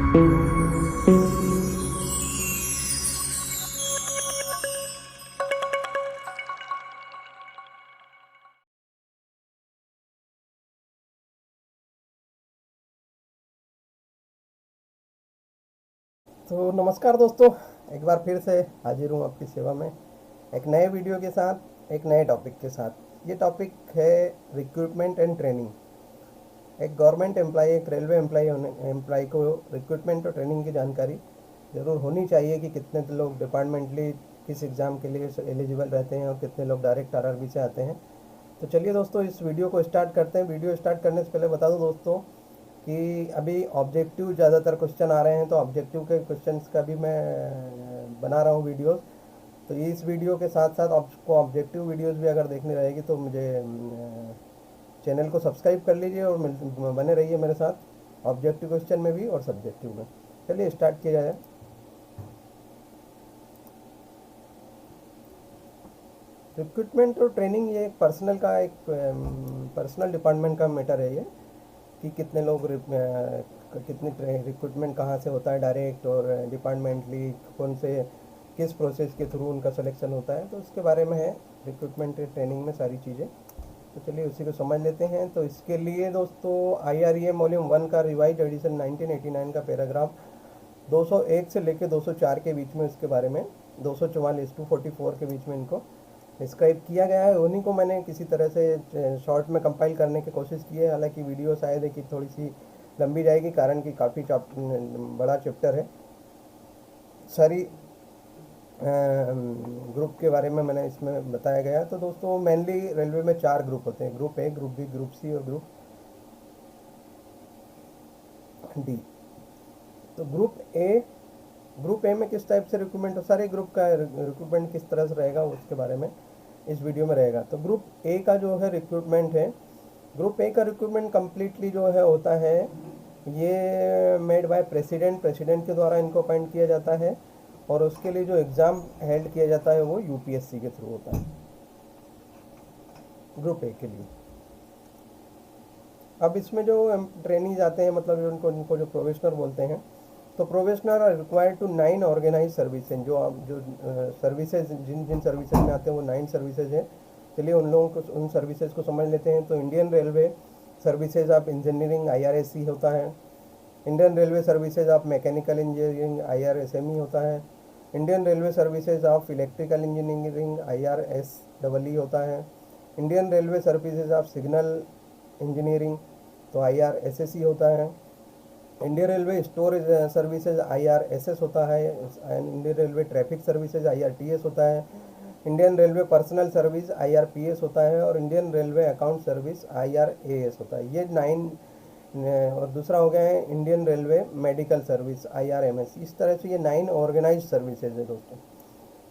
तो नमस्कार दोस्तों, एक बार फिर से हाजिर हूँ आपकी सेवा में एक नए वीडियो के साथ, एक नए टॉपिक के साथ। ये टॉपिक है रिक्रूटमेंट एंड ट्रेनिंग। एक गवर्नमेंट एम्प्लॉय, एक रेलवे एम्प्लॉय को रिक्रूटमेंट और ट्रेनिंग की जानकारी ज़रूर होनी चाहिए कि कितने लोग डिपार्टमेंटली किस एग्ज़ाम के लिए एलिजिबल रहते हैं और कितने लोग डायरेक्ट आरआरबी से आते हैं। तो चलिए दोस्तों, इस वीडियो को स्टार्ट करते हैं। वीडियो स्टार्ट करने से पहले बता दूं दोस्तों कि अभी ऑब्जेक्टिव ज़्यादातर क्वेश्चन आ रहे हैं, तो ऑब्जेक्टिव के क्वेश्चंस का भी मैं बना रहा हूँ वीडियोस। तो इस वीडियो के साथ साथ आपको ऑब्जेक्टिव वीडियोस भी अगर देखनी रहेगी तो मुझे चैनल को सब्सक्राइब कर लीजिए और बने रहिए मेरे साथ ऑब्जेक्टिव क्वेश्चन में भी और सब्जेक्टिव में। चलिए स्टार्ट किया जाए। रिक्रूटमेंट और ट्रेनिंग ये एक पर्सनल डिपार्टमेंट का मैटर है ये, कि कितने लोग कितनी रिक्रूटमेंट कहाँ से होता है डायरेक्ट और डिपार्टमेंटली, कौन से किस प्रोसेस के थ्रू उनका सिलेक्शन होता है, तो उसके बारे में है रिक्रूटमेंट ट्रेनिंग में सारी चीज़ें। तो चलिए उसी को समझ लेते हैं। तो इसके लिए दोस्तों IREM वॉल्यूम 1 का रिवाइज एडिशन 1989 का पैराग्राफ 201 से लेकर 204 के बीच में, इसके बारे में 244 टू 44 के बीच में इनको डिस्क्राइब किया गया है। उन्हीं को मैंने किसी तरह से शॉर्ट में कंपाइल करने की कोशिश की है। हालांकि वीडियो शायद है कि थोड़ी सी लंबी जाएगी, कारण कि काफ़ी बड़ा चैप्टर है। सारी ग्रुप के बारे में मैंने इसमें बताया गया। तो दोस्तों मेनली रेलवे में 4 ग्रुप होते हैं, group A, group B, group C और ग्रुप डी। तो ग्रुप ए में किस टाइप से रिक्रूटमेंट, सारे ग्रुप का रिक्रूटमेंट किस तरह से रहेगा उसके बारे में इस वीडियो में रहेगा। तो ग्रुप ए का जो है रिक्रूटमेंट है, ग्रुप ए का रिक्रूटमेंट कम्प्लीटली जो है होता है, ये मेड बाय प्रेसिडेंट के द्वारा इनको अपॉइंट किया जाता है और उसके लिए जो एग्ज़ाम हेल्ड किया जाता है वो यूपीएससी के थ्रू होता है ग्रुप ए के लिए। अब इसमें जो ट्रेनिंग आते हैं, मतलब उनको जो प्रोबेशनर बोलते हैं, तो probationer are required to 9 organise services. जो सर्विसेज जिन जिन सर्विसेज में आते हैं वो 9 सर्विसेज हैं। चलिए उन लोगों को, उन सर्विसेज को समझ लेते हैं। तो Indian railway services of engineering IRSC होता है। Indian railway services of mechanical engineering IRSME होता है। Indian railway services of electrical engineering IRSEE होता है। Indian railway services of signal engineering तो IRSSE होता है। Indian railway storage services IRSS होता है। Indian railway traffic services IRTS होता है। Indian railway personal service IRPS होता है और Indian railway account service IRAS होता है। ये 9। और दूसरा हो गया है Indian railway medical service IRMS। इस तरह से ये 9 ऑर्गेनाइज सर्विसेज है दोस्तों।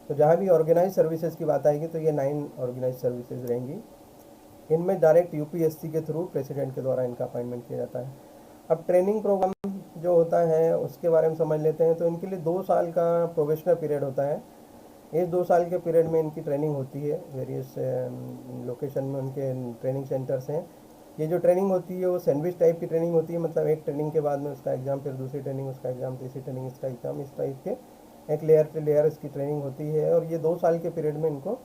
तो जहाँ भी ऑर्गेनाइज सर्विसेज की बात आएगी तो ये 9 ऑर्गेनाइज सर्विसेज रहेंगी। इनमें डायरेक्ट यूपीएससी के थ्रू प्रेसिडेंट के द्वारा इनका अपॉइंटमेंट किया जाता है। अब ट्रेनिंग प्रोग्राम जो होता है उसके बारे में समझ लेते हैं। तो इनके लिए 2 साल का प्रोबेशनल पीरियड होता है। इस 2 साल के पीरियड में इनकी ट्रेनिंग होती है। वेरियस लोकेशन में उनके ट्रेनिंग सेंटर्स हैं। ये जो ट्रेनिंग होती है वो सैंडविच टाइप की ट्रेनिंग होती है, मतलब एक ट्रेनिंग के बाद में उसका एग्ज़ाम, फिर दूसरी ट्रेनिंग, उसका एग्ज़ाम, तीसरी ट्रेनिंग, इसका एग्ज़ाम, इस टाइप के एक लेयर पे लेयर इसकी ट्रेनिंग होती है। और ये 2 साल के पीरियड में इनको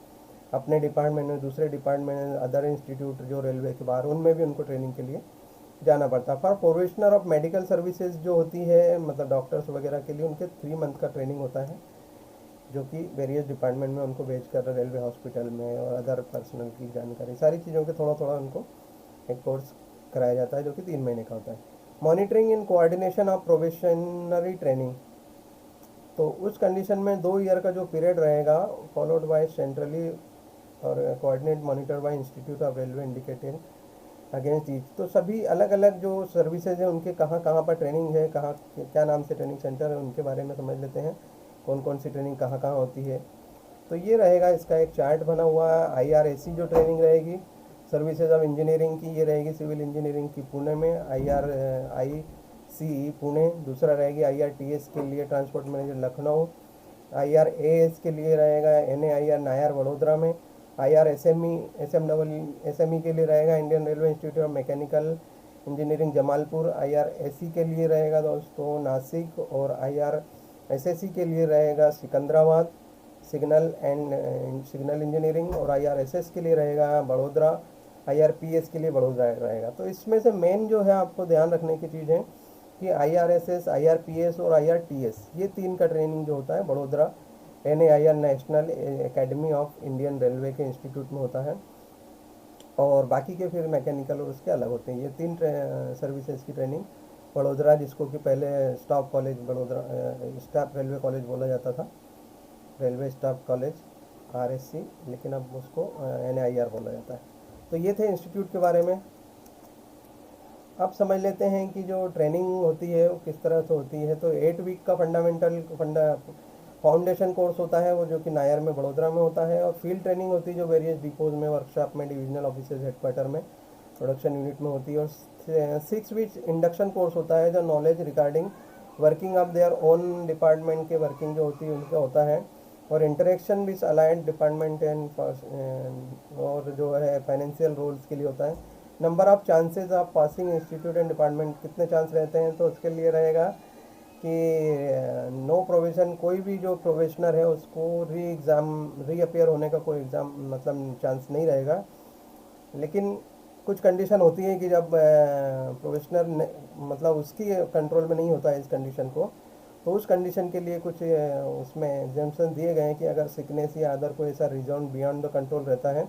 अपने डिपार्टमेंट में, दूसरे डिपार्टमेंट, अदर इंस्टीट्यूट जो रेलवे के बाहर, उनमें भी उनको ट्रेनिंग के लिए जाना पड़ता है। For professional of medical services जो होती है, मतलब डॉक्टर्स वगैरह के लिए, उनके 3 मंथ का ट्रेनिंग होता है, जो कि वेरियस डिपार्टमेंट में उनको भेज कर रेलवे हॉस्पिटल में और अदर पर्सनल की जानकारी, सारी चीज़ों के थोड़ा थोड़ा उनको एक कोर्स कराया जाता है, जो कि 3 महीने का होता है। Monitoring in coordination of probationary training, तो उस कंडीशन में 2 ईयर का जो पीरियड रहेगा, फॉलोड बाय सेंट्रली और coordinate monitor bye institute of railway indicated against each. तो सभी अलग अलग जो सर्विसेज हैं उनके कहाँ कहाँ पर ट्रेनिंग है, कहाँ क्या नाम से ट्रेनिंग सेंटर है, उनके बारे में समझ लेते हैं, कौन कौन सी ट्रेनिंग कहाँ कहाँ होती है। तो ये रहेगा, इसका एक चार्ट बना हुआ है। IRAC जो ट्रेनिंग रहेगी सर्विसेज ऑफ इंजीनियरिंग की, ये रहेगी सिविल इंजीनियरिंग की पुणे में, ICE पुणे। दूसरा रहेगी IRTS के लिए ट्रांसपोर्ट मैनेजर लखनऊ। IRAS के लिए रहेगा NAIR नायर वडोदरा में। IRSME SME के लिए रहेगा Indian railway institute of mechanical engineering Jamalpur IRSE के लिए रहेगा दोस्तों नासिक, और IRSSE के लिए रहेगा सिकंदराबाद सिग्नल इंजीनियरिंग, और IRSS के लिए रहेगा बड़ोदरा, IRPS के लिए बड़ोदरा रहेगा। तो इसमें से मेन जो है आपको ध्यान रखने की चीज़ है कि IRSS, IRPS और IRTS ये तीन का ट्रेनिंग जो होता है Vadodara NAIR national academy of Indian railway के इंस्टीट्यूट में होता है, और बाकी के फिर मैकेनिकल और उसके अलग होते हैं। ये तीन सर्विसेज की ट्रेनिंग बड़ोदरा, जिसको कि पहले staff college Vadodara staff railway college बोला जाता था, रेलवे स्टाफ कॉलेज RSC, लेकिन अब उसको NAIR बोला जाता है। तो ये थे इंस्टीट्यूट के बारे में। अब समझ लेते हैं कि जो ट्रेनिंग होती है वो किस तरह से होती है। तो 8 वीक का फाउंडेशन कोर्स होता है वो, जो कि नायर में बड़ोदरा में होता है, और फील्ड ट्रेनिंग होती है जो वेरियस डिपोज में, वर्कशॉप में, डिविजनल ऑफिसर्स हेडक्वार्टर में, प्रोडक्शन यूनिट में होती है। और 6 वीक इंडक्शन कोर्स होता है जो knowledge regarding working of their own department के वर्किंग जो होती है उनका होता है, और इंटरेक्शन विद अलाइंड डिपार्टमेंट और जो है फाइनेंशियल रोल्स के लिए होता है। Number of chances of passing institute and department, कितने चांस रहते हैं, तो उसके लिए रहेगा कि नो प्रोविजन, कोई भी जो प्रोबेशनर है उसको रीअपियर होने का कोई एग्ज़ाम मतलब चांस नहीं रहेगा। लेकिन कुछ कंडीशन होती है कि जब प्रोबेशनर मतलब उसकी कंट्रोल में नहीं होता है इस कंडीशन को, तो उस कंडीशन के लिए कुछ उसमें एग्जाम्पशन दिए गए हैं कि अगर सिकनेस या अदर कोई ऐसा रीजन बियॉन्ड द कंट्रोल रहता है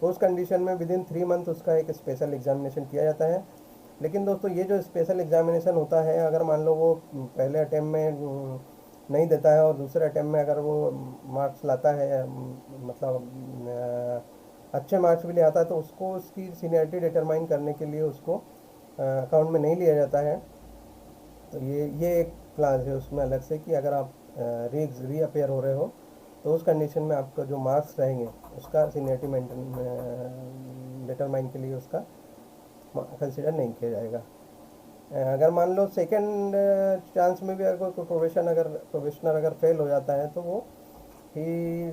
तो उस कंडीशन में विद इन 3 मंथ उसका एक स्पेशल एग्जामिनेशन किया जाता है। लेकिन दोस्तों ये जो स्पेशल एग्जामिनेशन होता है, अगर मान लो वो पहले अटैम्प्ट में नहीं देता है और दूसरे अटैम्प्ट में अगर वो मार्क्स लाता है, मतलब अच्छे मार्क्स भी ले आता है, तो उसको उसकी सीनियरिटी डिटरमाइन करने के लिए उसको अकाउंट में नहीं लिया जाता है। तो ये एक क्लास है उसमें अलग से कि अगर आप रीअपेयर हो रहे हो तो उस कंडीशन में आपका जो मार्क्स रहेंगे उसका सीनियरिटी डिटरमाइन के लिए उसका कंसिडर नहीं किया जाएगा। अगर मान लो सेकंड चांस में भी अगर कोई प्रोबेशनर अगर फेल हो जाता है तो वो ही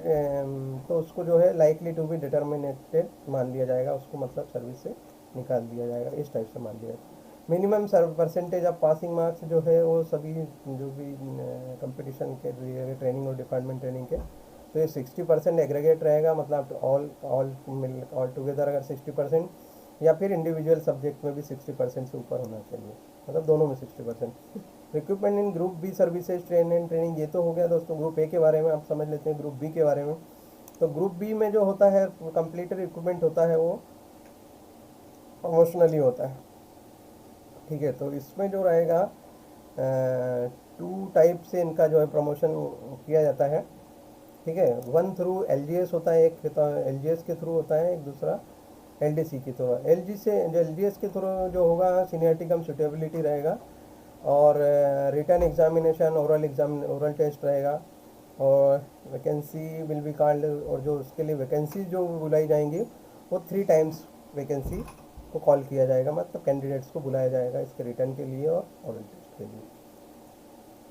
तो उसको जो है लाइकली टू बी डिटर्मिनेटेड मान लिया जाएगा, उसको मतलब सर्विस से निकाल दिया जाएगा, इस टाइप से मान लिया जाएगा। Minimum percentage of passing marks जो है वो सभी जो भी कंपटीशन के ट्रेनिंग और डिपार्टमेंट ट्रेनिंग के, तो ये 60% एग्रीगेट रहेगा, मतलब ऑल टुगेदर अगर 60%, या फिर इंडिविजुअल सब्जेक्ट में भी 60% से ऊपर होना चाहिए, मतलब दोनों में 60%। Recruitment in group B services training, ये तो हो गया दोस्तों ग्रुप ए के बारे में। आप समझ लेते हैं ग्रुप बी के बारे में। तो ग्रुप बी में जो होता है कंप्लीट रिक्रूटमेंट होता है वो प्रमोशनली होता है, ठीक है। तो इसमें जो रहेगा 2 टाइप से इनका जो है प्रमोशन किया जाता है, ठीक है। वन थ्रू LGS होता है, एक LGS के थ्रू होता है, एक दूसरा LDC के थ्रू। LGS के थ्रू जो होगा सीनियरिटी कम सुटेबिलिटी रहेगा, और रिटर्न एग्जामिनेशन ओरल टेस्ट रहेगा, और वैकेंसी विल बी कॉल्ड, और जो उसके लिए वैकेंसी जो बुलाई जाएंगी वो 3 टाइम्स वैकेंसी को कॉल किया जाएगा, मतलब कैंडिडेट्स को बुलाया जाएगा इसके रिटर्न के लिए और ओरल टेस्ट के लिए।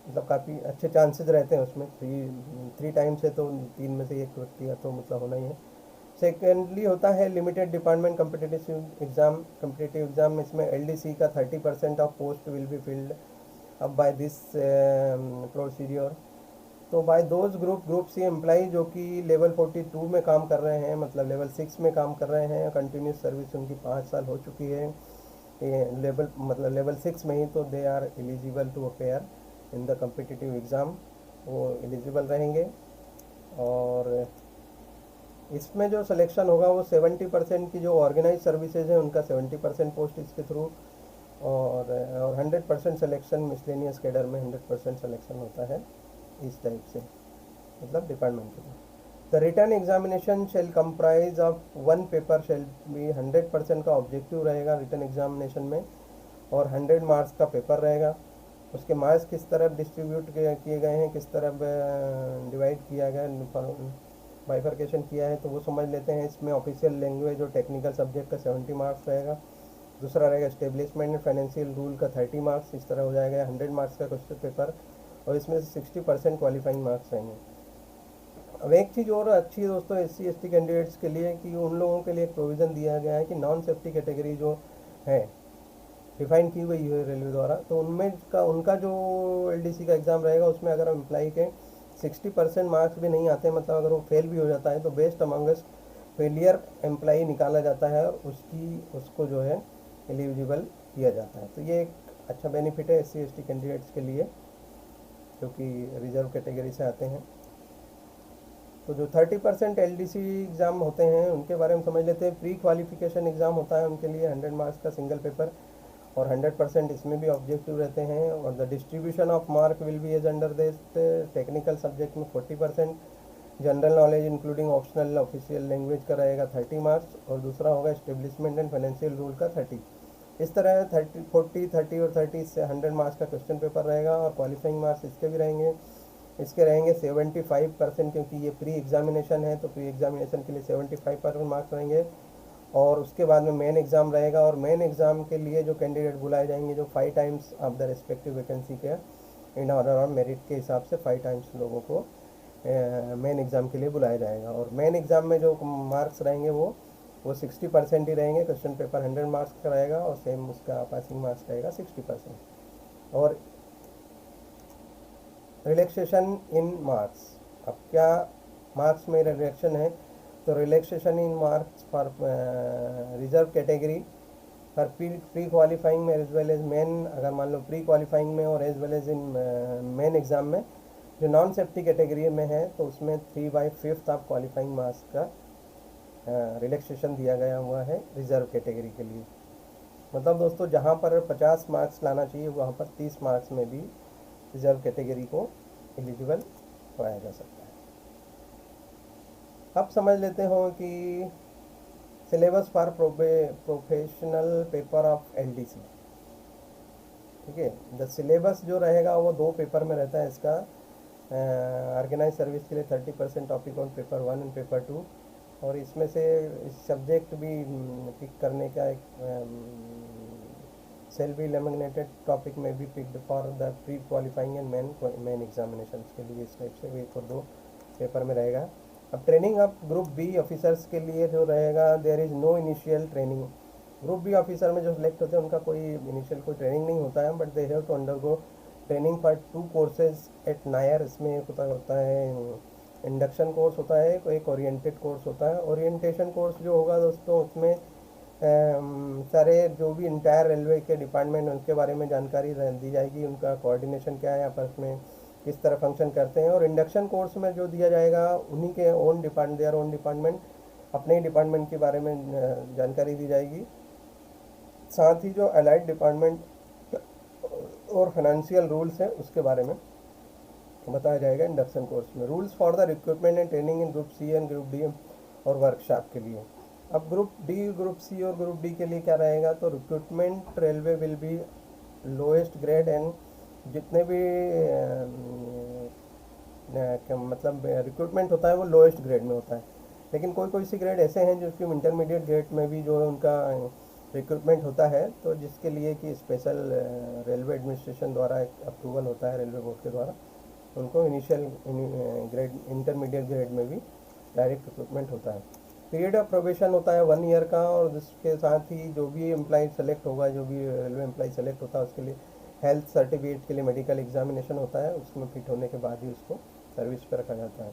मतलब काफ़ी अच्छे चांसेस रहते हैं उसमें, 3 टाइम्स है तो 3 में से एक व्यक्ति का तो मतलब होना ही है। सेकेंडली होता है लिमिटेड डिपार्टमेंट कम्पिटिटिव एग्जाम। इसमें LDC का 30% of post will be filled up by this procedure. तो by those group C employee जो कि लेवल 42 में काम कर रहे हैं, मतलब लेवल 6 में काम कर रहे हैं, कंटिन्यूस सर्विस उनकी 5 साल हो चुकी है लेवल 6 में ही, तो they are eligible to appear in the competitive exam, वो एलिजिबल रहेंगे। और इसमें जो सिलेक्शन होगा वो 70% की जो ऑर्गेनाइज सर्विसेज है उनका 70% पोस्ट इसके थ्रू, और 100% सिलेक्शन मिसलेनियस कैडर में 100% सिलेक्शन होता है इस टाइप से, मतलब डिपार्टमेंट के लिए। The written examination shall comprise of 1 paper shall भी 100% का ऑब्जेक्टिव रहेगा रिटर्न एग्जामिनेशन में, और 100 मार्क्स का पेपर रहेगा। उसके मार्क्स किस तरह डिस्ट्रीब्यूट किए गए हैं, किस तरह डिवाइड किया गया, बाइफर्केशन किया है, तो वो समझ लेते हैं। इसमें ऑफिशियल लैंग्वेज और टेक्निकल सब्जेक्ट का 70 मार्क्स रहेगा। दूसरा रहेगा एस्टेब्लिशमेंट एंड फाइनेंशियल रूल का 30 मार्क्स, इस तरह हो जाएगा 100 मार्क्स का क्वेश्चन पेपर, और इसमें से 60% क्वालिफाइंग मार्क्स रहेंगे। अब एक चीज़ और अच्छी है दोस्तों SC/ST कैंडिडेट्स के लिए कि उन लोगों के लिए एक प्रोविज़न दिया गया है कि नॉन सेफ्टी कैटेगरी जो है डिफाइन की गई है रेलवे द्वारा, तो उनमें का उनका जो एलडीसी का एग्ज़ाम रहेगा उसमें अगर एम्प्लाई के 60% मार्क्स भी नहीं आते, मतलब अगर वो फेल भी हो जाता है तो बेस्ट अमंगस्ट फेलियर एम्प्लाई निकाला जाता है और उसको जो है एलिजिबल किया जाता है। तो ये एक अच्छा बेनिफिट है SC ST कैंडिडेट्स के लिए जो कि रिजर्व कैटेगरी से आते हैं। तो जो 30% LDC एग्ज़ाम होते हैं उनके बारे में समझ लेते हैं। प्री क्वालिफिकेशन एग्ज़ाम होता है उनके लिए 100 मार्क्स का सिंगल पेपर, और 100% इसमें भी ऑब्जेक्टिव रहते हैं। और the distribution of mark will be as under this. Technical subject में 40%, general knowledge including optional official language का रहेगा 30 मार्क्स, और दूसरा होगा एस्टेब्लिशमेंट एंड फाइनेंशियल रूल का 30। इस तरह 30 40 30 और 30 से 100 मार्क्स का क्वेश्चन पेपर रहेगा, और क्वालिफाइंग मार्क्स इसके भी रहेंगे। इसके रहेंगे 75%, क्योंकि ये प्री एग्जामिनेशन है तो प्री एग्जामिनेशन के लिए 75% मार्क्स रहेंगे। और उसके बाद में मेन एग्ज़ाम रहेगा, और मेन एग्ज़ाम के लिए जो कैंडिडेट बुलाए जाएंगे जो 5 times of the respective vacancy के इन ऑर्डर ऑफ मेरिट के हिसाब से 5 टाइम्स लोगों को मेन एग्ज़ाम के लिए बुलाया जाएगा। और मेन एग्ज़ाम में जो मार्क्स रहेंगे वो 60% ही रहेंगे। क्वेश्चन पेपर 100 मार्क्स का रहेगा और सेम उसका पासिंग मार्क्स रहेगा 60%। और रिलैक्सेशन इन मार्क्स, अब क्या मार्क्स में रिलैक्सेशन है, तो relaxation in marks for reserve category for pre qualifying में एज वेल एज मेन, अगर मान लो प्री क्वालिफाइंग में और as well as in main exam में जो नॉन सेफ्टी कैटेगरी में है तो उसमें 3/5 ऑफ क्वालिफाइंग मार्क्स का रिलैक्सेशन दिया गया हुआ है रिजर्व कैटेगरी के लिए। मतलब दोस्तों जहाँ पर 50 मार्क्स लाना चाहिए वहाँ पर 30 मार्क्स में भी रिजर्व कैटेगरी को एलिजिबल कराया जा सकता है। अब समझ लेते हो कि syllabus for professional paper of LDC। ठीक है, द सिलेबस जो रहेगा वो 2 पेपर में रहता है इसका। ऑर्गेनाइज सर्विस के लिए 30% topic on paper 1 and paper 2, और इसमें से इस सब्जेक्ट भी पिक करने का एक सेल बी लेमिनेटेड टॉपिक में भी picked for the pre qualifying and main examination के लिए इस टाइप से 1 और 2 पेपर में रहेगा। अब training of group B officers के लिए जो रहेगा, there is no initial training. Group B officer में जो सिलेक्ट होते हैं उनका कोई इनिशियल कोई ट्रेनिंग नहीं होता है, but they have to undergo training for 2 courses at NAIR. इसमें होता है इंडक्शन कोर्स होता है, एक ओरिएंटेड कोर्स होता है। ओरिएंटेशन कोर्स जो होगा दोस्तों उसमें सारे जो भी इंटायर रेलवे के डिपार्टमेंट उनके बारे में जानकारी दी जाएगी, उनका कोऑर्डिनेशन क्या है आपस में, किस तरह फंक्शन करते हैं। और इंडक्शन कोर्स में जो दिया जाएगा उन्हीं के ओन डिपार्टमेंट अपने ही डिपार्टमेंट के बारे में जानकारी दी जाएगी। साथ ही जो अलाइड डिपार्टमेंट और फाइनेंशियल रूल्स है उसके बारे में बताया जाएगा इंडक्शन कोर्स में। Rules for the recruitment and training in group C and group D और वर्कशॉप के लिए। अब ग्रुप डी, ग्रुप सी और ग्रुप डी के लिए क्या रहेगा, तो recruitment railway will B lowest grade and जितने भी मतलब रिक्रूटमेंट होता है वो लोएस्ट ग्रेड में होता है। लेकिन कोई कोई सी ग्रेड ऐसे हैं जो कि इंटरमीडिएट ग्रेड में भी जो है उनका रिक्रूटमेंट होता है, तो जिसके लिए कि स्पेशल रेलवे एडमिनिस्ट्रेशन द्वारा एक अप्रूवल होता है रेलवे बोर्ड के द्वारा, उनको इनिशियल ग्रेड इंटरमीडिएट ग्रेड में भी डायरेक्ट रिक्रूटमेंट होता है। पीरियड ऑफ प्रोबेशन होता है 1 ईयर का, और इसके साथ ही जो भी एम्प्लॉय सेलेक्ट होगा, जो भी रेलवे एम्प्लॉय सेलेक्ट होता है उसके लिए हेल्थ सर्टिफिकेट के लिए मेडिकल एग्जामिनेशन होता है, उसमें फिट होने के बाद ही उसको सर्विस पर रखा जाता है।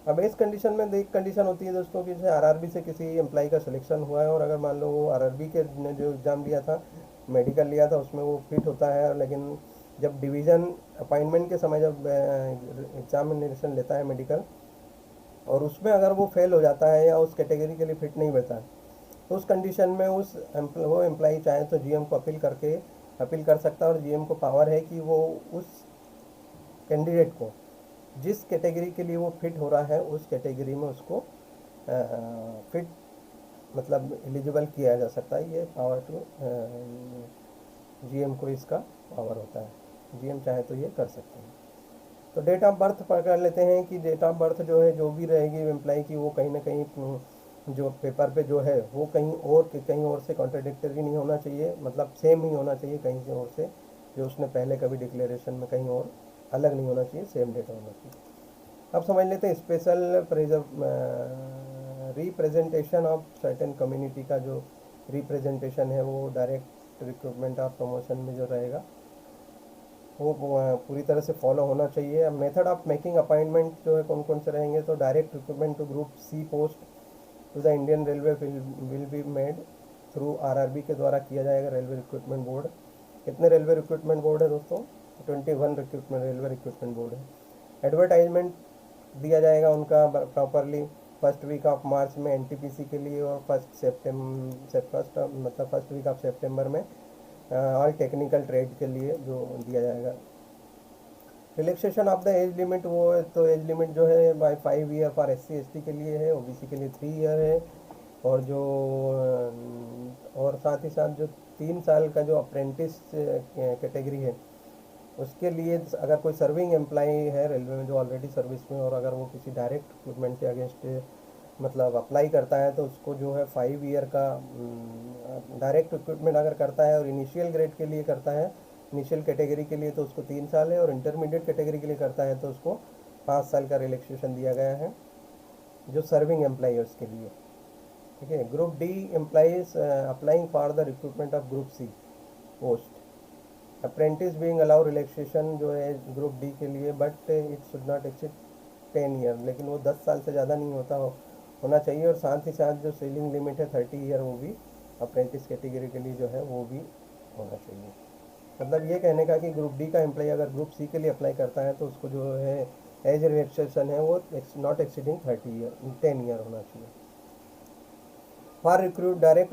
अब इस कंडीशन में एक कंडीशन होती है दोस्तों कि जैसे RRB से किसी एम्प्लॉय का सिलेक्शन हुआ है, और अगर मान लो वो RRB के ने जो एग्ज़ाम लिया था, मेडिकल लिया था, उसमें वो फिट होता है, लेकिन जब डिवीज़न अपॉइंटमेंट के समय जब एग्जामिनेशन लेता है मेडिकल, और उसमें अगर वो फेल हो जाता है या उस कैटेगरी के लिए फिट नहीं बचा, तो उस कंडीशन में वो एम्प्लॉय चाहे तो GM को अपील कर सकता है, और GM को पावर है कि वो उस कैंडिडेट को जिस कैटेगरी के लिए वो फिट हो रहा है उस कैटेगरी में उसको फिट मतलब एलिजिबल किया जा सकता है। ये पावर टू GM को इसका पावर होता है, GM चाहे तो ये कर सकते हैं। तो डेट ऑफ बर्थ पकड़ लेते हैं कि डेट ऑफ बर्थ जो है जो भी रहेगी एम्प्लॉय की, वो कहीं ना कहीं जो पेपर पे जो है वो कहीं और से कॉन्ट्राडिक्टरी नहीं होना चाहिए, मतलब सेम ही होना चाहिए कहीं से और से, जो उसने पहले कभी डिक्लेरेशन में कहीं और अलग नहीं होना चाहिए, सेम डेट होना चाहिए। अब समझ लेते हैं special representation of certain community का जो रिप्रेजेंटेशन है वो डायरेक्ट रिक्रूटमेंट और प्रमोशन में जो रहेगा वो पूरी तरह से फॉलो होना चाहिए। मेथड ऑफ मेकिंग अपॉइंटमेंट जो है कौन कौन से रहेंगे, तो direct recruitment to group C post to the Indian railway will be made through RRB के द्वारा किया जाएगा, रेलवे रिक्रूटमेंट बोर्ड। कितने रेलवे रिक्रूटमेंट बोर्ड है दोस्तों? 21 रिक्रूटमेंट रेलवे रिक्रूटमेंट बोर्ड है। एडवर्टाइजमेंट दिया जाएगा उनका properly first week of March में एनटीपीसी के लिए, और फर्स्ट वीक ऑफ सितंबर में ऑल टेक्निकल ट्रेड के लिए जो दिया जाएगा। Relaxation of the age limit, वो तो एज लिमिट जो है by 5 year for SC ST के लिए है, ओबीसी के लिए 3 ईयर है, और जो और साथ ही साथ जो 3 साल का जो अप्रेंटिस कैटेगरी है उसके लिए अगर कोई सर्विंग एम्प्लॉई है रेलवे में जो ऑलरेडी सर्विस में, और अगर वो किसी डायरेक्ट रिक्रूटमेंट के अगेंस्ट मतलब अप्लाई करता है तो उसको जो है 5 ईयर का डायरेक्ट रिक्रूटमेंट अगर करता है और इनिशियल ग्रेड के लिए करता है, इनिशियल कैटेगरी के लिए तो उसको 3 साल है, और इंटरमीडिएट कैटेगरी के लिए करता है तो उसको 5 साल का रिलैक्सेशन दिया गया है जो सर्विंग एम्प्लॉई है उसके लिए। ठीक है। Group D employees applying for the recruitment of group C post, apprentice being allow relaxation जो है ग्रुप डी के लिए, but it should not exceed 10 year, लेकिन वो 10 साल से ज़्यादा नहीं होना चाहिए, और साथ ही साथ जो सीलिंग लिमिट है 30 ईयर वो भी अप्रेंटिस कैटेगरी के लिए जो है वो भी होना चाहिए। मतलब ये कहने का कि ग्रुप डी का एम्प्लॉय अगर ग्रुप सी के लिए अप्लाई करता है तो उसको जो है एज रिलैक्सेशन है वो नॉट एक्सीडिंग 10 ईयर होना चाहिए। For direct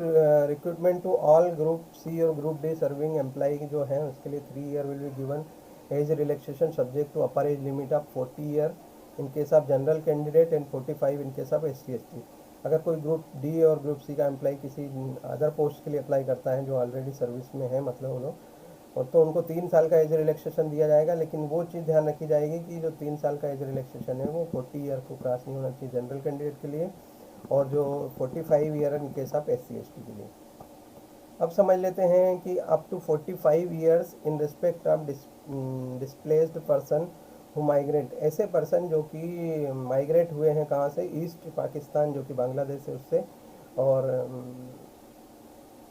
recruitment to all group C और ग्रुप डी सर्विंग एम्प्लॉय जो है उसके लिए 3 year will be given as relaxation subject to upper age limit of 40 year in case of general candidate and 45 in case of SC ST. अगर कोई group D और group C का employee किसी other post के लिए apply करता है जो ऑलरेडी सर्विस में है, मतलब वो लोग, और तो उनको 3 साल का एज रिलैक्सेशन दिया जाएगा, लेकिन वो चीज़ ध्यान रखी जाएगी कि जो 3 साल का एज रिलैक्सेशन है वो 40 ईयर को क्रॉस नहीं होना चाहिए जनरल कैंडिडेट के लिए, और जो 45 year in case of SC ST के लिए। अब समझ लेते हैं कि up to 45 years in respect of displaced person who migrate, ऐसे पर्सन जो कि माइग्रेट हुए हैं कहाँ से, ईस्ट पाकिस्तान जो कि बांग्लादेश है उससे, और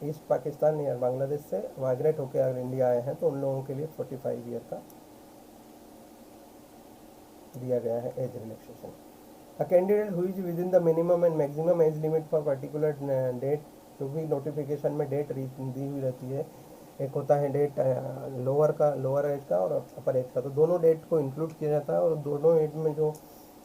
ईस्ट पाकिस्तान या बांग्लादेश से माइग्रेट होकर अगर इंडिया आए हैं तो उन लोगों के लिए 45 ईयर का दिया गया है age relaxation. A candidate who is within the minimum and maximum age limit for particular date, जो भी नोटिफिकेशन में डेट दी हुई रहती है, एक होता है डेट लोअर एज का और अपर एज का, तो दोनों डेट को इंक्लूड किया जाता है, और दोनों एज में जो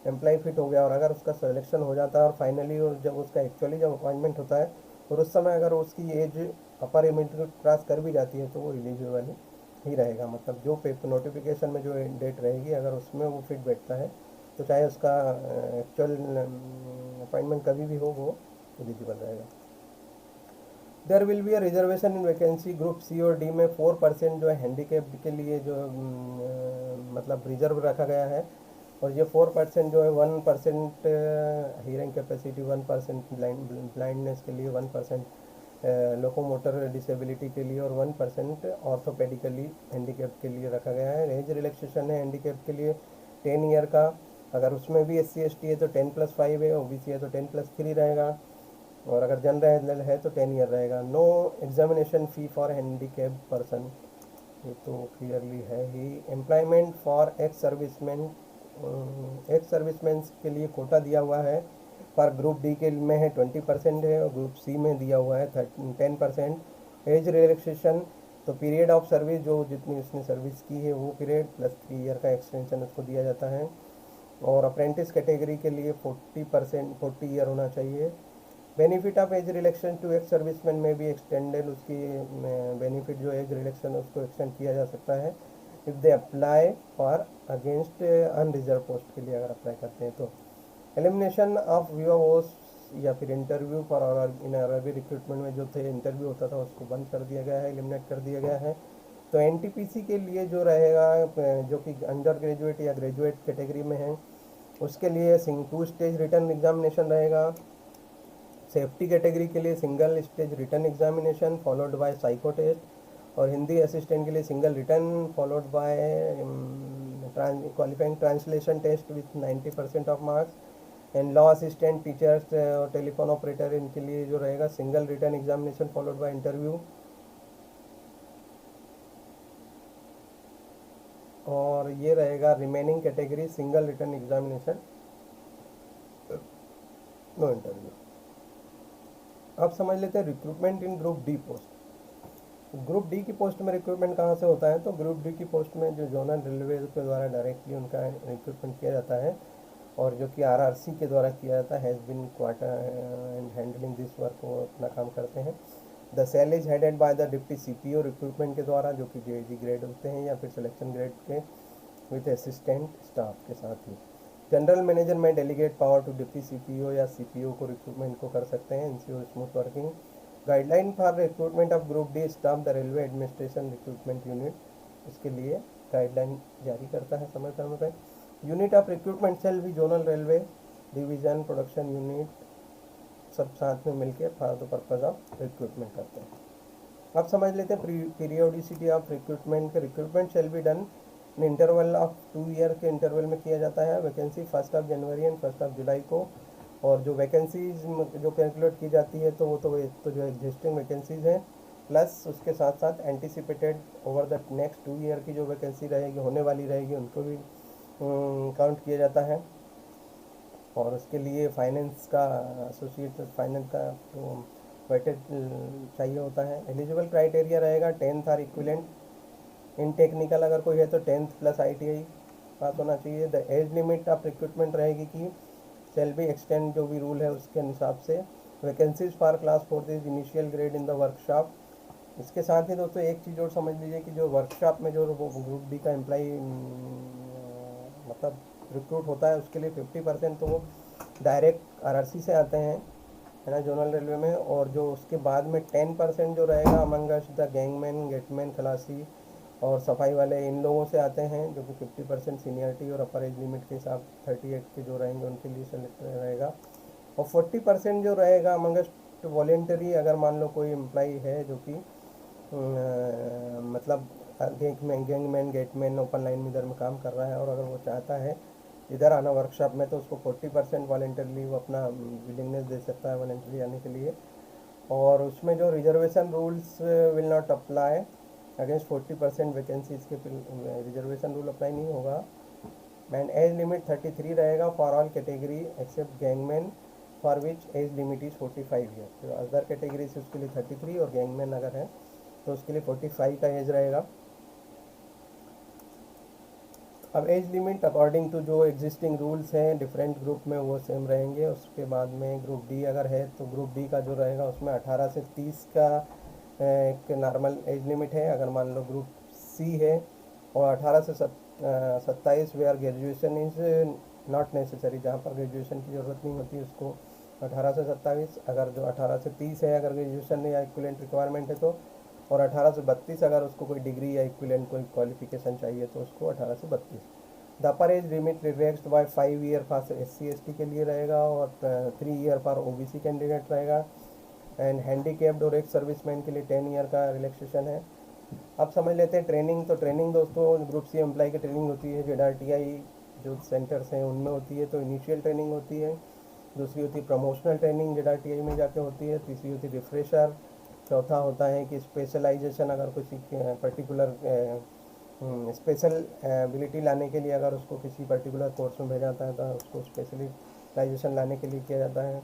एम्प्लॉय फिट हो गया और अगर उसका सिलेक्शन हो जाता है और फाइनली और जब उसका एक्चुअली जब अपॉइंटमेंट होता है और उस समय अगर उसकी एज अपर लिमिट क्रॉस कर भी जाती है तो वो एलिजिबल ही रहेगा। मतलब जो पेपर नोटिफिकेशन में जो डेट रहेगी अगर उसमें वो फिट बैठता है तो चाहे उसका एक्चुअल अपॉइंटमेंट कभी भी हो वो एलिजिबल रहेगा। There will be a reservation in vacancy group C और डी में 4% जो है हैंडीकैप्ड के लिए जो मतलब रिजर्व रखा गया है, और ये 4% जो है 1% हियरिंग कैपेसिटी, 1% ब्लाइंडनेस के लिए, 1% लोकोमोटर डिसेबिलिटी के लिए, और 1% ऑर्थोपेडिकली हैंडीकैप्ड के लिए रखा गया है। एज रिलैक्सेशन है हैंडीकैप्ड के लिए 10 ईयर का, अगर उसमें भी SC ST है तो 10+5 है, OBC है तो 10+3 रहेगा, और अगर जनरल है तो 10 ईयर रहेगा। No examination fee for handicapped person, ये तो क्लियरली है ही। एम्प्लॉयमेंट फॉर एक्स सर्विसमैन के लिए कोटा दिया हुआ है, पर ग्रुप डी के में है 20% है, और ग्रुप सी में दिया हुआ है 10%। एज रिलैक्सेशन तो पीरियड ऑफ सर्विस जो जितनी उसने सर्विस की है वो पीरियड प्लस 3 ईयर का एक्सटेंशन उसको दिया जाता है, और अप्रेंटिस कैटेगरी के लिए 40 ईयर होना चाहिए। Benefit of age relaxation to ex serviceman में भी एक्सटेंडेड, उसकी बेनिफिट जो एज रिलेक्शन है उसको एक्सटेंड किया जा सकता है if they apply for against unreserve post के लिए अगर अप्लाई करते हैं तो। एलिमिनेशन ऑफ वीओस या फिर इंटरव्यू फॉर आरआरबी रिक्रूटमेंट में जो थे इंटरव्यू होता था उसको बंद कर दिया गया है, एलिमिनेट कर दिया गया है। तो एनटीपीसी के लिए जो रहेगा जो कि अंडर ग्रेजुएट या ग्रेजुएट कैटेगरी में है उसके लिए 2 स्टेज रिटर्न एग्जामिनेशन रहेगा। सेफ्टी कैटेगरी के लिए single stage written examination followed by psycho test, और हिंदी असिस्टेंट के लिए single written followed by qualifying translation test with 90% of marks. And law assistant, teachers और टेलीफोन ऑपरेटर इनके लिए जो रहेगा single written examination followed by interview. और ये रहेगा remaining category single written examination, no interview. अब समझ लेते हैं recruitment in group D post. Group D की पोस्ट में रिक्रूटमेंट कहाँ से होता है, तो ग्रुप डी की पोस्ट में जो जोनल रेलवे के द्वारा डायरेक्टली उनका रिक्रूटमेंट किया जाता है, और जो कि आरआरसी के द्वारा किया जाता है, has been quarter and handling this work, वो अपना काम करते हैं। The cell is headed by the deputy CPO recruitment के द्वारा, जो कि जेडी ग्रेड होते हैं या फिर सिलेक्शन ग्रेड के, विथ असिस्टेंट स्टाफ के साथ ही। जनरल मैनेजर में delegate power to deputy CPO या सीपीओ को रिक्रूटमेंट को कर सकते हैं। Ensure smooth working. Guideline for recruitment of group D staff the railway administration recruitment unit, इसके लिए गाइडलाइन जारी करता है समय समय पर। यूनिट ऑफ रिक्रूटमेंट सेल भी zonal railway division production unit सब साथ में मिलकर for the purpose of recruitment करते हैं। अब समझ लेते हैं पीरियोडिसिटी ऑफ रिक्रूटमेंट के। Recruitment shall be done in interval of 2 year के इंटरवल में किया जाता है। वैकेंसी 1 जनवरी एंड 1 जुलाई को, और जो वैकेंसीज जो कैलकुलेट की जाती है तो वो तो जो एग्जिस्टिंग वैकेंसीज हैं, प्लस उसके साथ साथ anticipated over the next 2 year की जो वैकेंसी रहेगी, होने वाली रहेगी, उनको भी काउंट किया जाता है। और उसके लिए फाइनेंस का एसोसिएट फाइनेंस का तो वेटेड चाहिए होता है। एलिजिबल क्राइटेरिया रहेगा 10th और इक्विवेलेंट। इन टेक्निकल अगर कोई है तो 10th प्लस ITI पास होना चाहिए। The age limit of recruitment रहेगी कि शेल बी एक्सटेंड, जो भी रूल है उसके हिसाब से। Vacancies for class 4 is initial grade in the workshop. इसके साथ ही दोस्तों एक चीज़ और समझ लीजिए कि जो वर्कशॉप में जो ग्रुप डी का एम्प्लाई मतलब रिक्रूट होता है, उसके लिए 50% तो वो डायरेक्ट आरआरसी से आते हैं, है ना, जोनल रेलवे में। और जो उसके बाद में 10% जो रहेगा अमंग द गैंगमैन, गेटमैन, खलासी और सफाई वाले, इन लोगों से आते हैं, जो कि 50% सीनियरिटी और अपर एज लिमिट के हिसाब 38 के जो रहेंगे उनके लिए सेलेक्ट रहेगा। और 40% जो रहेगा अमंगस्ट वॉलेंटरी, अगर मान लो कोई एम्प्लाई है जो कि मतलब गैंगमैन, गेटमैन, ओपन लाइन में इधर में काम कर रहा है, और अगर वो चाहता है इधर आना वर्कशॉप में, तो उसको 40% वॉलेंटरली वो अपना विलिंगनेस दे सकता है वॉलेंटरली आने के लिए। और उसमें जो reservation rules will not apply against 40% vacancies के, रिजर्वेशन रूल अप्लाई नहीं होगा। एंड एज लिमिट 33 रहेगा for all category except gangman, for which age limit is 45 year. जो अदर कैटेगरी से उसके लिए 33, और गैंगमैन अगर है तो उसके लिए 45 का एज रहेगा। अब एज लिमिट अकॉर्डिंग टू जो एग्जिस्टिंग रूल्स हैं डिफरेंट ग्रुप में वो सेम रहेंगे। उसके बाद में ग्रुप डी अगर है तो ग्रुप डी का जो रहेगा उसमें 18 से 30 का एक नॉर्मल एज लिमिट है। अगर मान लो ग्रुप सी है और 18 से 27 where graduation is not necessary, जहाँ पर ग्रेजुएशन की ज़रूरत नहीं होती उसको 18 से 27। अगर जो 18 से 30 है, अगर ग्रेजुएशन या इक्विवेलेंट रिक्वायरमेंट है तो, और 18 से 32 अगर उसको कोई डिग्री या इक्विवेलेंट कोई क्वालिफिकेशन चाहिए तो उसको 18 से 32। The upper age limit relaxed by 5 year for SC/ST के लिए रहेगा, और 3 ईयर फॉर OBC कैंडिडेट रहेगा। एंड हैंडीकैप्ड और एक सर्विसमैन के लिए 10 ईयर का रिलैक्सेशन है। अब समझ लेते हैं ट्रेनिंग। तो ट्रेनिंग दोस्तों ग्रुप सी एम्प्लाई की ट्रेनिंग होती है ZRTI जो सेंटर्स हैं उनमें होती है, तो इनिशियल ट्रेनिंग होती है। दूसरी होती है प्रमोशनल ट्रेनिंग ZRTI में जाके होती है। तीसरी होती है रिफ्रेशर। चौथा होता है कि स्पेशलाइजेशन, अगर किसी पर्टिकुलर स्पेशल एबिलिटी लाने के लिए अगर उसको किसी पर्टिकुलर कोर्स में भेजा जाता है तो उसको स्पेशलाइजेशन लाने के लिए किया जाता है।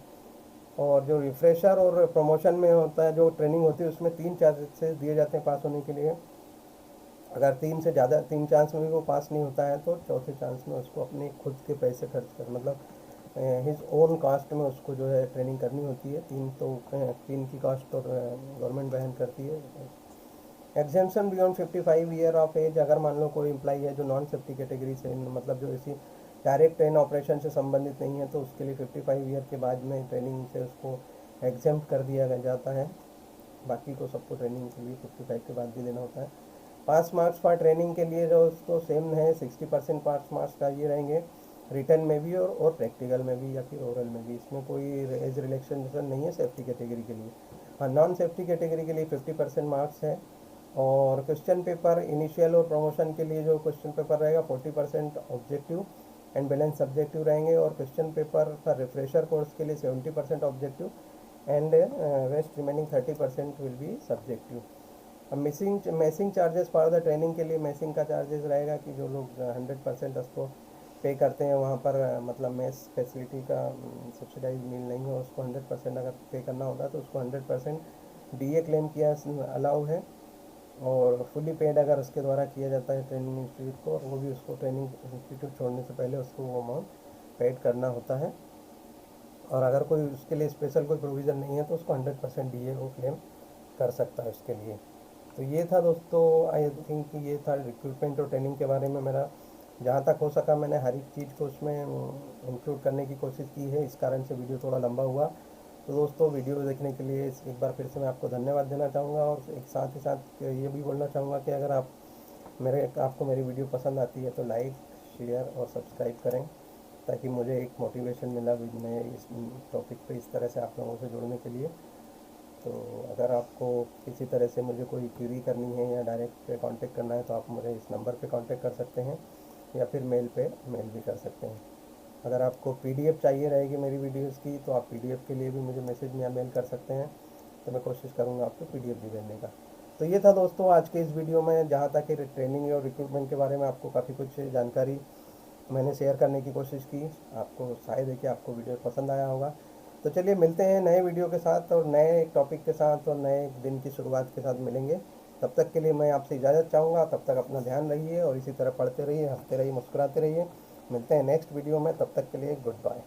और जो रिफ्रेशर और प्रमोशन में होता है जो ट्रेनिंग होती है उसमें 3 चांसेस दिए जाते हैं पास होने के लिए। अगर 3 से ज़्यादा 3 चांस में भी वो पास नहीं होता है तो चौथे चांस में उसको अपने खुद के पैसे खर्च कर, मतलब हिज ओन कास्ट में उसको जो है ट्रेनिंग करनी होती है। 3 की कास्ट और गवर्नमेंट वहन करती है। Exemption beyond 55 year of age, अगर मान लो कोई एम्प्लाई है जो नॉन सेफ्टी कैटेगरी से, मतलब जो इसी डायरेक्ट ट्रेन ऑपरेशन से संबंधित नहीं है, तो उसके लिए 55 ईयर के बाद में ट्रेनिंग से उसको एग्जेम्प्ट कर दिया जाता है। बाकी को सबको ट्रेनिंग के लिए 55 के बाद भी देना होता है। पास मार्क्स फॉर ट्रेनिंग के लिए जो उसको सेम है 60% पास मार्क्स चाहिए रहेंगे, रिटर्न में भी और प्रैक्टिकल में भी या फिर ओरल में भी। इसमें कोई एज रिलैक्सेशन नहीं है सेफ्टी कैटेगरी के लिए। हाँ, नॉन सेफ्टी कैटेगरी के लिए 50% मार्क्स है। और क्वेश्चन पेपर इनिशियल और प्रमोशन के लिए जो क्वेश्चन पेपर रहेगा 40% ऑब्जेक्टिव एंड बैलेंस सब्जेक्टिव रहेंगे। और question paper for refresher course के लिए 70% objective and rest remaining 30% will be subjective. अब messing charges for the training के लिए मेसिंग का चार्जेस रहेगा कि जो लोग 100% उसको पे करते हैं वहाँ पर मतलब मेस फैसिलिटी का सब्सिडाइज मील नहीं है, उसको 100% अगर पे करना होता है तो उसको 100% डीए क्लेम किया अलाउ है। और फुली पेड अगर उसके द्वारा किया जाता है ट्रेनिंग इंस्टीट्यूट को, वो भी उसको ट्रेनिंग इंस्टीट्यूट छोड़ने से पहले उसको वो अमाउंट पेड करना होता है। और अगर कोई उसके लिए स्पेशल कोई प्रोविज़न नहीं है तो उसको 100% डीए वो क्लेम कर सकता है उसके लिए। तो ये था दोस्तों, आई थिंक ये था रिक्रूटमेंट और ट्रेनिंग के बारे में मेरा। जहाँ तक हो सका मैंने हर एक चीज़ को उसमें इंक्लूड करने की कोशिश की है, इस कारण से वीडियो थोड़ा लंबा हुआ। तो दोस्तों वीडियो देखने के लिए एक बार फिर से मैं आपको धन्यवाद देना चाहूँगा, और एक साथ ही साथ ये भी बोलना चाहूँगा कि अगर आपको मेरी वीडियो पसंद आती है तो लाइक, शेयर और सब्सक्राइब करें, ताकि मुझे एक मोटिवेशन मिला भी मैं इस टॉपिक पे इस तरह से आप लोगों से जुड़ने के लिए। तो अगर आपको किसी तरह से मुझे कोई क्वेरी करनी है या डायरेक्ट कांटेक्ट करना है तो आप मुझे इस नंबर पे कांटेक्ट कर सकते हैं, या फिर मेल पे मेल भी कर सकते हैं। अगर आपको पीडीएफ चाहिए रहेगी मेरी वीडियोस की तो आप पीडीएफ के लिए भी मुझे मैसेज या मेल कर सकते हैं, तो मैं कोशिश करूँगा आपको पीडीएफ भी भेजने का। तो ये था दोस्तों आज के इस वीडियो में, जहाँ तक कि ट्रेनिंग और रिक्रूटमेंट के बारे में आपको काफ़ी कुछ जानकारी मैंने शेयर करने की कोशिश की। आपको शायद है कि आपको वीडियो पसंद आया होगा। तो चलिए मिलते हैं नए वीडियो के साथ और नए एक टॉपिक के साथ और नए दिन की शुरुआत के साथ मिलेंगे। तब तक के लिए मैं आपसे इजाज़त चाहूँगा। तब तक अपना ध्यान रखिए और इसी तरह पढ़ते रहिए, हंसते रहिए, मुस्कुराते रहिए। मिलते हैं नेक्स्ट वीडियो में, तब तक के लिए गुड बाय।